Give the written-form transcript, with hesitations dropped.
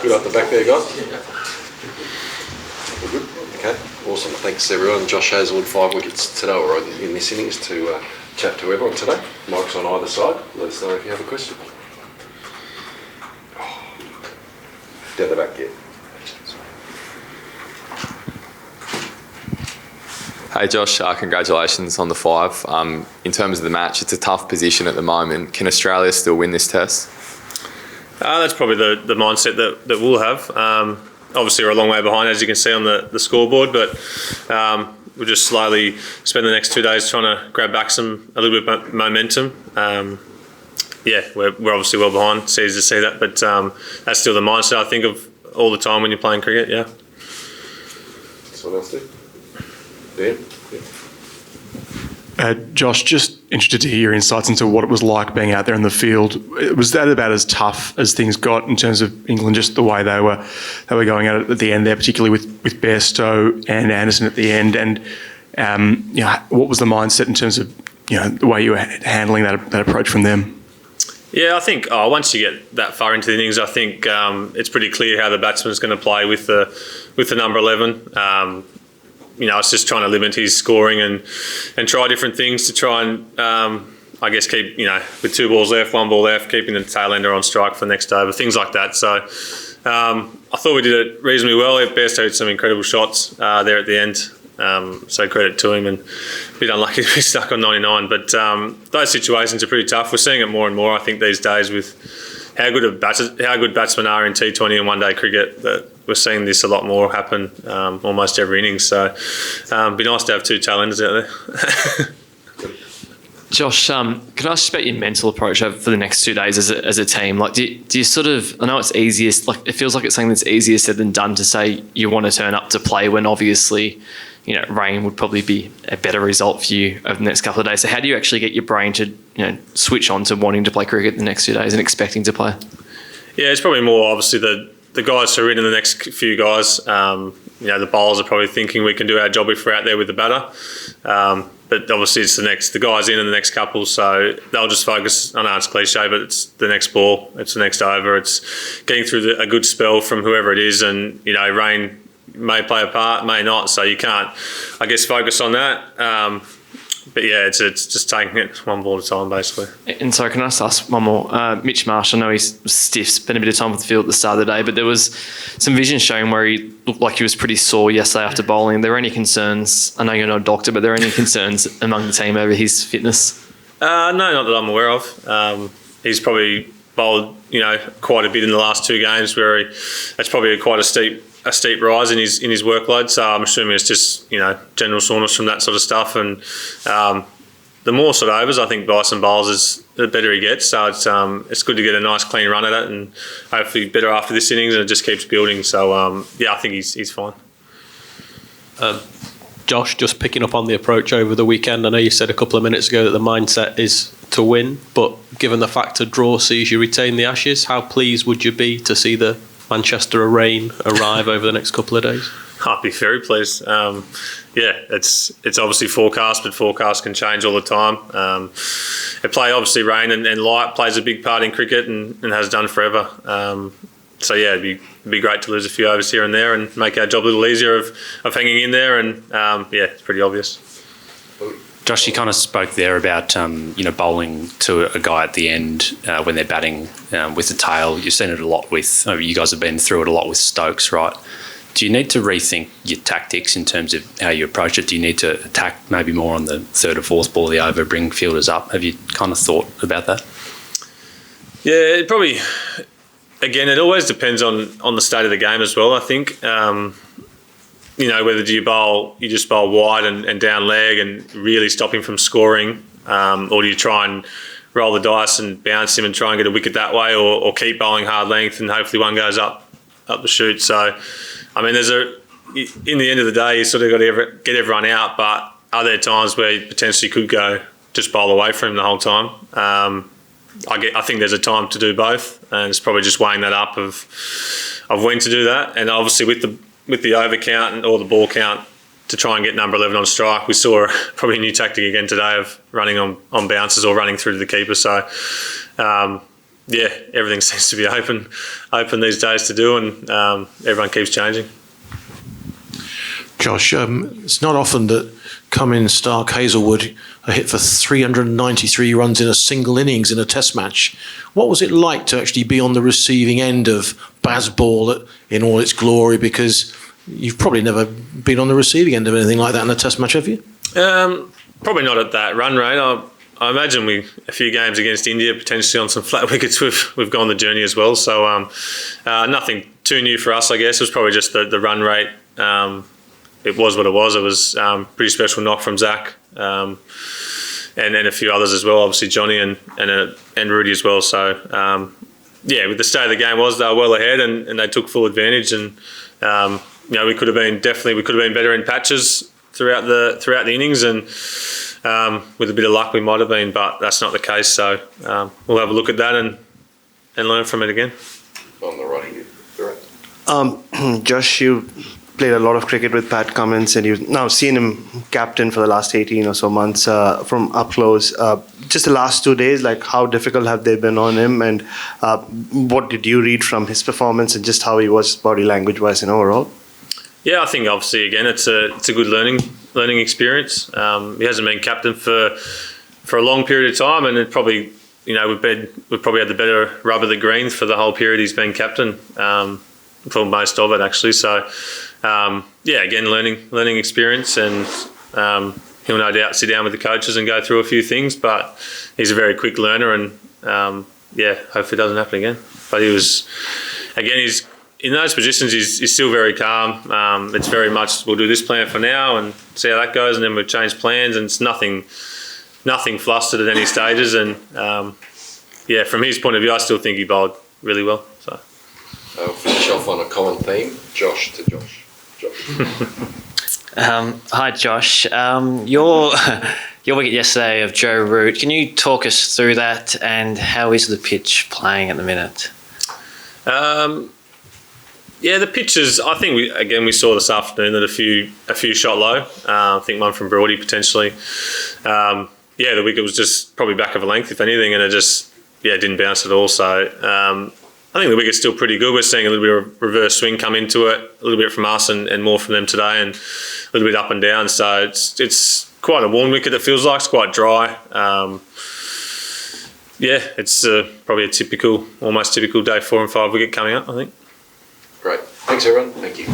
Good up the back there, guys. We're good. Okay, awesome. Thanks everyone. Josh Hazlewood, 5 wickets today or in this innings to chat to everyone today. Mike's on either side. Let us know if you have a question. Down the back, yeah. Hey Josh, congratulations on the 5. In terms of the match, it's a tough position at the moment. Can Australia still win this test? That's probably the mindset that we'll have. Obviously we're a long way behind, as you can see on the scoreboard, but we'll just slowly spend the next 2 days trying to grab back a little bit of momentum. We're obviously well behind, it's easy to see that, but that's still the mindset I think of all the time when you're playing cricket, yeah. So what else do? Dan? Yeah. Josh, just interested to hear your insights into what it was like being out there in the field. Was that about as tough as things got in terms of England, just the way they were going at it at the end there, particularly with Bairstow and Anderson at the end? And what was the mindset in terms of the way you were handling that approach from them? Yeah, I think once you get that far into the innings, I think it's pretty clear how the batsman's going to play with the number 11. It's just trying to limit his scoring and try different things to try and, keep, with 2 balls left, 1 ball left, keeping the tail ender on strike for the next over, things like that. So I thought we did it reasonably well. Bairstow had some incredible shots there at the end. So credit to him, and a bit unlucky to be stuck on 99. But those situations are pretty tough. We're seeing it more and more, I think, these days with how good batsmen are in T20 and one-day cricket, that we're seeing this a lot more happen almost every innings. So it'd be nice to have 2 tail enders out there. Josh, can I ask you about your mental approach for the next 2 days as a team? Like, do you sort of, I know it's easiest, like it feels like it's something that's easier said than done to say you want to turn up to play when obviously, rain would probably be a better result for you over the next couple of days. So how do you actually get your brain to, switch on to wanting to play cricket the next 2 days and expecting to play? Yeah, it's probably more obviously the guys who are in the next few guys. The bowlers are probably thinking we can do our job if we're out there with the batter. But obviously it's the guys in the next couple, so they'll just focus, I know it's cliche, but it's the next ball, it's the next over, it's getting through a good spell from whoever it is, and rain may play a part, may not, so you can't, focus on that. But yeah, it's just taking it 1 ball at a time, basically. And so can I just ask one more? Mitch Marsh, I know he's stiff, spent a bit of time with the field at the start of the day, but there was some vision showing where he looked like he was pretty sore yesterday after bowling. Are there any concerns? I know you're not a doctor, but are there any concerns among the team over his fitness? No, not that I'm aware of. He's probably bowled, quite a bit in the last 2 games where that's probably quite a steep rise in his workload, so I'm assuming it's just general soreness from that sort of stuff, and the more sort of overs I think Bryson bowls is the better he gets, so it's good to get a nice clean run at it, and hopefully better after this innings, and it just keeps building. So I think he's fine. Josh, just picking up on the approach over the weekend, I know you said a couple of minutes ago that the mindset is to win, but given the fact a draw sees you retain the Ashes, how pleased would you be to see the Manchester rain arrive over the next couple of days? I'd be very pleased. It's obviously forecast, but forecasts can change all the time. Obviously rain and light plays a big part in cricket and has done forever. It'd be great to lose a few overs here and there and make our job a little easier of hanging in there, and it's pretty obvious. Josh, you kind of spoke there about bowling to a guy at the end when they're batting with the tail. You've seen it a lot with, you guys have been through it a lot with Stokes, right? Do you need to rethink your tactics in terms of how you approach it? Do you need to attack maybe more on the 3rd or 4th ball of the over, bring fielders up? Have you kind of thought about that? Yeah, it probably, again, it always depends on the state of the game as well, I think. Whether you just bowl wide and down leg and really stop him from scoring, or do you try and roll the dice and bounce him and try and get a wicket that way, or keep bowling hard length and hopefully one goes up the chute. So, in the end of the day, you sort of got to get everyone out, but are there times where you potentially could go just bowl away from him the whole time? I think there's a time to do both, and it's probably just weighing that up of when to do that. And obviously with the over count or the ball count to try and get number 11 on strike, we saw probably a new tactic again today of running on bounces or running through to the keeper. So yeah, everything seems to be open these days to do, and everyone keeps changing. Josh, it's not often that Cummins, Stark, Hazlewood are hit for 393 runs in a single innings in a Test match. What was it like to actually be on the receiving end of Bazball in all its glory? Because you've probably never been on the receiving end of anything like that in a Test match, have you? Probably not at that run rate. I imagine a few games against India, potentially on some flat wickets, we've gone the journey as well. So nothing too new for us, I guess. It was probably just the run rate. It was what it was. It was pretty special knock from Zach, and a few others as well. Obviously Johnny and Rudy as well. So yeah, with the state of the game was they were well ahead and they took full advantage. And we could have been better in patches throughout the innings, and with a bit of luck we might have been, but that's not the case. So we'll have a look at that and learn from it again. On the right here. Josh, you played a lot of cricket with Pat Cummins, and you've now seen him captain for the last 18 or so months from up close. Just the last 2 days, like how difficult have they been on him, and what did you read from his performance and just how he was body language wise and overall? Yeah, I think obviously again it's a good learning experience. He hasn't been captain for a long period of time, and it probably we've probably had the better rub of the greens for the whole period he's been captain, for most of it actually. So again, learning experience, and he'll no doubt sit down with the coaches and go through a few things. But he's a very quick learner, and hopefully it doesn't happen again. But he's in those positions. He's still very calm. It's very much we'll do this plan for now and see how that goes, and then we'll change plans. And it's nothing flustered at any stages. And from his point of view, I still think he bowled really well. So I'll finish off on a common theme. Josh to Josh. Hi, Josh. Your wicket yesterday of Joe Root. Can you talk us through that, and how is the pitch playing at the minute? The pitches. I think we saw this afternoon that a few shot low. I think one from Brody potentially. The wicket was just probably back of a length, if anything, and it just didn't bounce at all. So I think the wicket's still pretty good. We're seeing a little bit of reverse swing come into it, a little bit from us and more from them today, and a little bit up and down. So it's quite a warm wicket. It feels like it's quite dry. It's probably a almost typical day 4 and 5 wicket coming up, I think. Great. Thanks, everyone. Thank you.